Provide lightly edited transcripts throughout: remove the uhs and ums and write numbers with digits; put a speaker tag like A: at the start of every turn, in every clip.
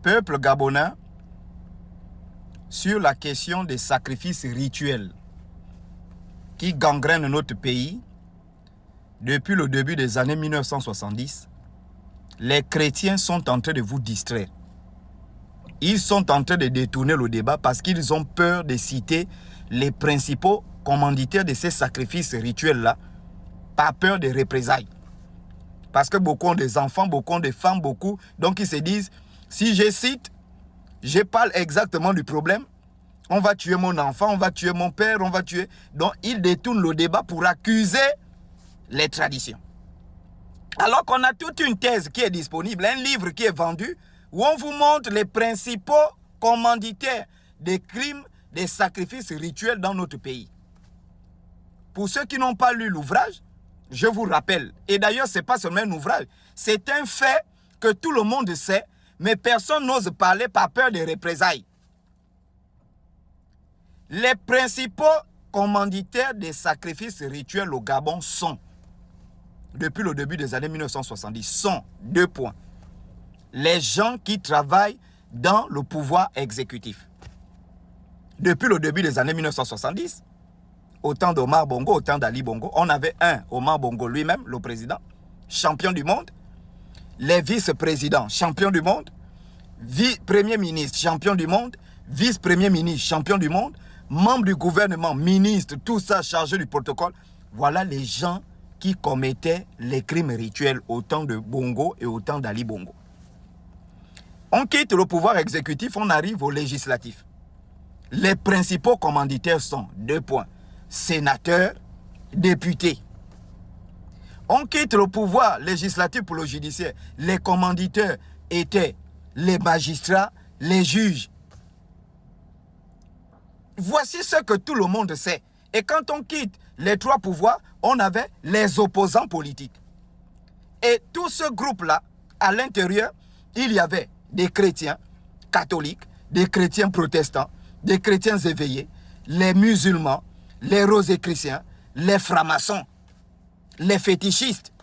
A: Peuple gabonais, sur la question des sacrifices rituels qui gangrènent notre pays depuis le début des années 1970, les chrétiens sont en train de vous distraire. Ils sont en train de détourner le débat parce qu'ils ont peur de citer les principaux commanditaires de ces sacrifices rituels-là, par peur de représailles. Parce que beaucoup ont des enfants, beaucoup ont des femmes, beaucoup. Donc ils se disent, si je cite, je parle exactement du problème, on va tuer mon enfant, on va tuer mon père, on va tuer... Donc ils détournent le débat pour accuser les traditions. Alors qu'on a toute une thèse qui est disponible, un livre qui est vendu, où on vous montre les principaux commanditaires des crimes, des sacrifices rituels dans notre pays. Pour ceux qui n'ont pas lu l'ouvrage, je vous rappelle, et d'ailleurs ce n'est pas seulement un ouvrage, c'est un fait que tout le monde sait, mais personne n'ose parler par peur des représailles. Les principaux commanditaires des sacrifices rituels au Gabon sont, depuis le début des années 1970, sont 2 points. Les gens qui travaillent dans le pouvoir exécutif. Depuis le début des années 1970, au temps d'Omar Bongo, au temps d'Ali Bongo, on avait Omar Bongo lui-même, le président, champion du monde, les vice-présidents, champions du monde, premier ministre, champion du monde, vice-premier ministre, champion du monde, membres du gouvernement, ministres, tout ça chargé du protocole. Voilà les gens qui commettaient les crimes rituels au temps de Bongo et au temps d'Ali Bongo. On quitte le pouvoir exécutif, on arrive au législatif. Les principaux commanditaires sont 2 points. Sénateurs, députés. On quitte le pouvoir législatif pour le judiciaire. Les commanditaires étaient les magistrats, les juges. Voici ce que tout le monde sait. Et quand on quitte les 3 pouvoirs, on avait les opposants politiques. Et tout ce groupe-là, à l'intérieur, il y avait des chrétiens catholiques, des chrétiens protestants, des chrétiens éveillés, les musulmans, les rosicruciens, les francs-maçons, les fétichistes.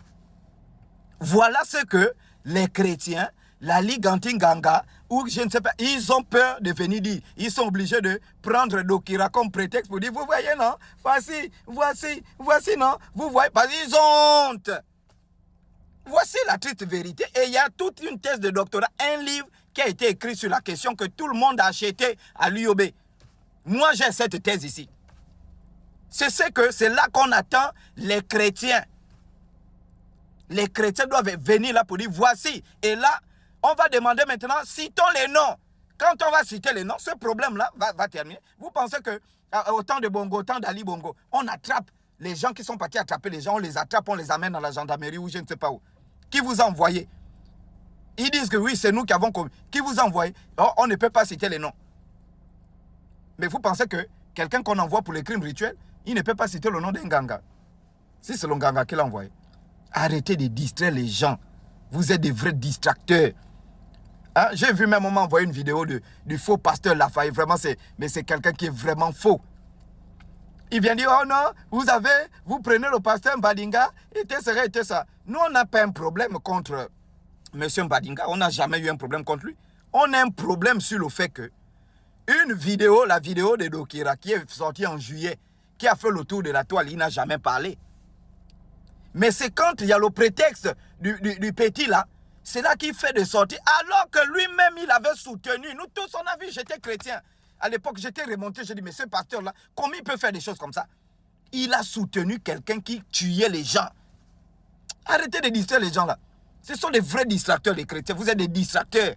A: Voilà ce que les chrétiens, la Ligue anti-Ganga, ou je ne sais pas, ils ont peur de venir dire. Ils sont obligés de prendre Dokira comme prétexte pour dire, vous voyez, non? Voici, non? Vous voyez, parce qu'ils ont honte. Voici la triste vérité. Et il y a toute une thèse de doctorat, un livre qui a été écrit sur la question que tout le monde a acheté à l'UOB. Moi, j'ai cette thèse ici. C'est là qu'on attend les chrétiens. Les chrétiens doivent venir là pour dire voici. Et là, on va demander maintenant, citons les noms. Quand on va citer les noms, ce problème-là va terminer. Vous pensez que au temps de Bongo, au temps d'Ali Bongo, on attrape les gens qui sont partis attraper les gens, on les attrape, on les amène dans la gendarmerie ou je ne sais pas où. Qui vous a envoyé? Ils disent que oui, c'est nous qui avons commis. Qui vous a envoyé? Oh, on ne peut pas citer les noms. Mais vous pensez que quelqu'un qu'on envoie pour les crimes rituels, il ne peut pas citer le nom d'un ganga. Si c'est le ganga qui l'a envoyé. Arrêtez de distraire les gens. Vous êtes des vrais distracteurs. Hein? J'ai vu même on envoyer une vidéo du faux pasteur Lafayette. Vraiment, c'est quelqu'un qui est vraiment faux. Il vient dire, oh non, vous prenez le pasteur Mbadinga, et ça. Nous, on n'a pas un problème contre M. Mbadinga. On n'a jamais eu un problème contre lui. On a un problème sur le fait que une vidéo, la vidéo de Dokira, qui est sortie en juillet, qui a fait le tour de la toile, il n'a jamais parlé. Mais c'est quand il y a le prétexte du petit là, c'est là qu'il fait des sorties, alors que lui-même, il avait soutenu. Nous tous, on a vu, j'étais chrétien. À l'époque, j'étais remonté, j'ai dit, mais ce pasteur-là, comment il peut faire des choses comme ça? Il a soutenu quelqu'un qui tuait les gens. Arrêtez de distraire les gens là. Ce sont des vrais distracteurs, les chrétiens. Vous êtes des distracteurs.